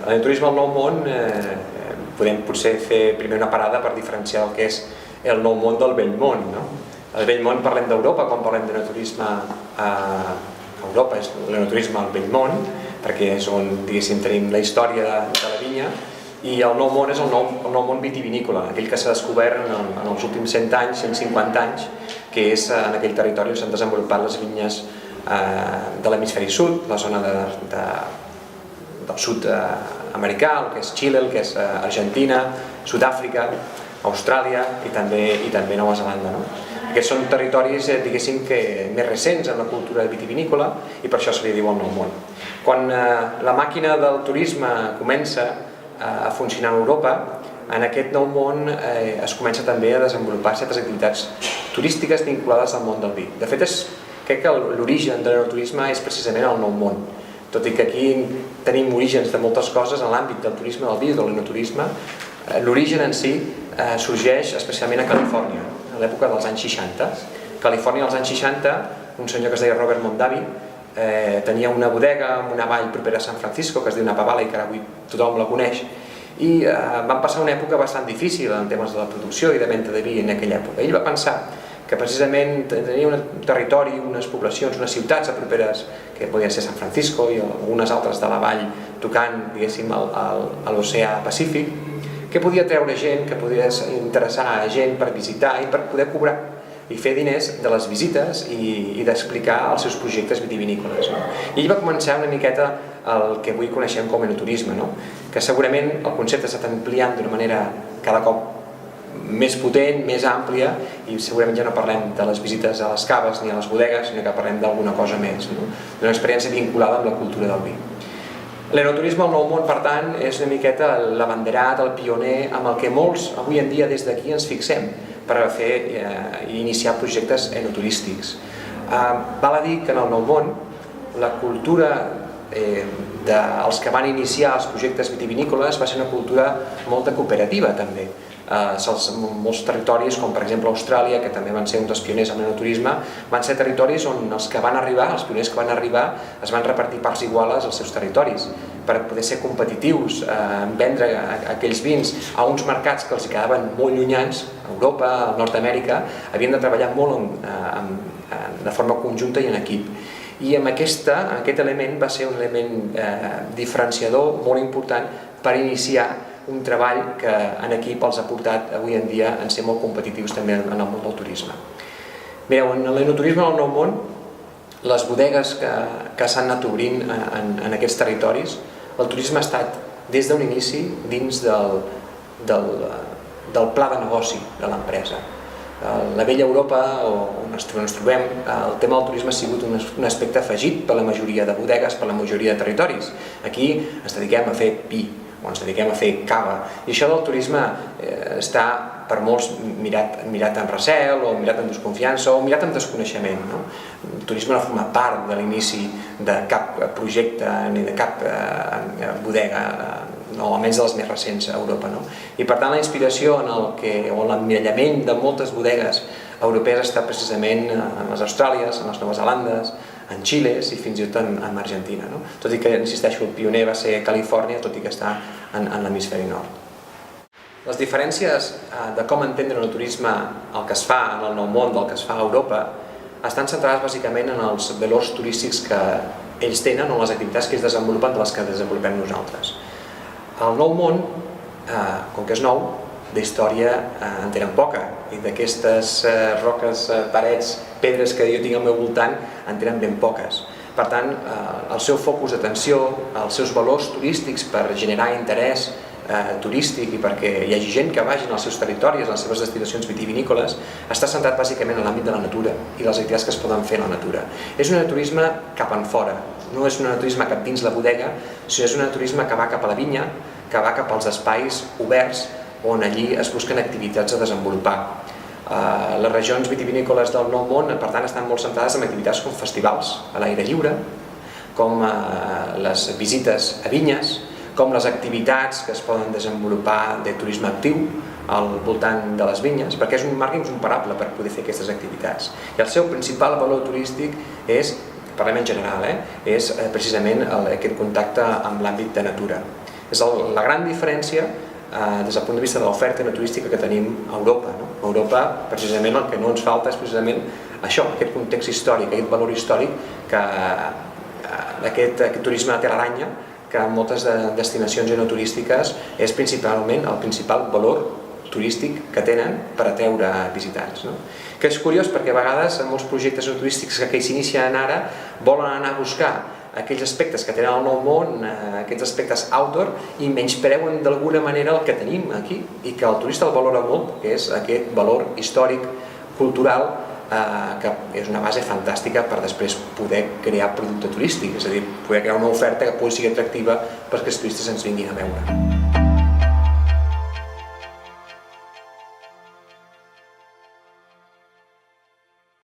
l'enoturisme al Nou Món podem potser fer primer una parada per diferenciar el que és el Nou Món del Vell Món. Al Vell Món parlem d'Europa, quan parlem d'enoturisme a Europa és l'enoturisme al Vell Món, perquè és on, diguéssim, tenim la història de la vinya, i el Nou Món és el nou món vitivinícola, aquell que s'ha descobert en els últims 100 anys, 150 anys, que és en aquell territori on s'han desenvolupat les vinyes de l'hemisferi sud, la zona del sud americà, el que és Xile, el que és Argentina, Sud-àfrica, Austràlia i també Nova Zelanda. Aquests són territoris, diguéssim, més recents en la cultura vitivinícola i per això se li diu el Nou Món. Quan la màquina del turisme comença a funcionar a Europa, en aquest Nou Món es comença també a desenvolupar certes activitats turístiques vinculades al món del vi. De fet, crec que l'origen de l'enoturisme és precisament el Nou Món. Tot i que aquí tenim orígens de moltes coses en l'àmbit del turisme del vi o de l'enoturisme, l'origen en si sorgeix especialment a Califòrnia, a l'època dels anys 60. Califòrnia als anys 60, un senyor que es deia Robert Mondavi, tenia una bodega en una vall propera a San Francisco que es diu Napa Valley, que ara avui tothom la coneix, i van passar una època bastant difícil en temes de la producció i de venda de vi en aquella època. Ell va pensar que precisament tenia un territori, unes poblacions, unes ciutats properes, que podien ser San Francisco i algunes altres de la vall tocant, diguéssim, a l'oceà Pacífic, que podia treure gent, que podia interessar a gent per visitar i per poder cobrar i fer diners de les visites i d'explicar els seus projectes vitivinícoles. I ell va començar una miqueta el que avui coneixem com enoturisme, que segurament el concepte s'ha estat ampliant d'una manera cada cop més potent, més àmplia, i segurament ja no parlem de les visites a les caves ni a les bodegues, sinó que parlem d'alguna cosa més, d'una experiència vinculada amb la cultura del vi. L'enoturisme al Nou Món, per tant, és una miqueta l'abanderat, el pioner, amb el que molts avui en dia des d'aquí ens fixem per fer i iniciar projectes enoturístics. Val a dir que en el Nou Món la cultura dels que van iniciar els projectes vitivinícoles va ser una cultura molt cooperativa també. Molts territoris, com per exemple Austràlia, que també van ser un dels pioners en l'enoturisme, van ser territoris on els que van arribar, els pioners que van arribar, es van repartir parts iguales als seus territoris per poder ser competitius, vendre aquells vins a uns mercats que els quedaven molt llunyans, a Europa, a Nord-Amèrica, havien de treballar molt de forma conjunta i en equip. I amb aquest element va ser un element diferenciador molt important per iniciar un treball que en equip els ha portat avui en dia a ser molt competitius també en el món del turisme. Mireu, en l'enoturisme al Nou Món, les bodegues que s'han anat obrint en aquests territoris, el turisme ha estat des d'un inici dins del pla de negoci de l'empresa. La vella Europa, on ens trobem, el tema del turisme ha sigut un aspecte afegit per la majoria de bodegues, per la majoria de territoris. Aquí ens dediquem a fer vi, o ens dediquem a fer cava, i això del turisme està per molts mirat amb recel, o mirat amb desconfiança, o mirat amb desconeixement. El turisme no forma part de l'inici de cap projecte ni de cap bodega, almenys de les més recents a Europa. I per tant la inspiració o l'emmirallament de moltes bodegues europees ha estat precisament en les Austràlies, en les Noves Zelandes, en Xile i fins i tot en Argentina. Tot i que, insisteixo, el pioner va ser Califòrnia, tot i que està en l'hemisferi nord. Les diferències de com entendre el turisme, el que es fa en el Nou Món del que es fa a Europa, estan centrades bàsicament en els valors turístics que ells tenen o les activitats que ells desenvolupen de les que desenvolupem nosaltres. El Nou Món, com que és nou, d'història en tenen poca, i d'aquestes roques, parets, pedres que jo tinc al meu voltant en tenen ben poques. Per tant, el seu focus d'atenció, els seus valors turístics per generar interès turístic i perquè hi hagi gent que vagi als seus territoris, a les seves destinacions vitivinícoles, està centrat bàsicament en l'àmbit de la natura i les activitats que es poden fer a la natura. És un turisme cap enfora, no és un turisme cap dins la bodega, sinó és un turisme que va cap a la vinya, que va cap als espais oberts on allí es busquen activitats a desenvolupar. Les regions vitivinícoles del Nou Món, per tant, estan molt centrades en activitats com festivals a l'aire lliure, com les visites a vinyes, com les activitats que es poden desenvolupar de turisme actiu al voltant de les vinyes, perquè és un marc incomparable per poder fer aquestes activitats. I el seu principal valor turístic és parlem en general, és precisament aquest contacte amb l'àmbit de natura. És la gran diferència des del punt de vista de l'oferta naturística que tenim a Europa. A Europa, precisament, el que no ens falta és precisament això, aquest context històric, aquest valor històric d'aquest turisme de teleranya, que en moltes destinacions enoturístiques és principalment el principal valor turístic que tenen per atreure visitants. Que és curiós perquè a vegades en molts projectes enoturístics que s'inicien ara volen anar a buscar aquells aspectes que tenen al Nou Món, aquests aspectes outdoor, i menyspreuen d'alguna manera el que tenim aquí i que el turista el valora molt, que és aquest valor històric, cultural, que és una base fantàstica per després poder crear producte turístic, és a dir, poder crear una oferta que pugui ser atractiva perquè els turistes ens vinguin a veure.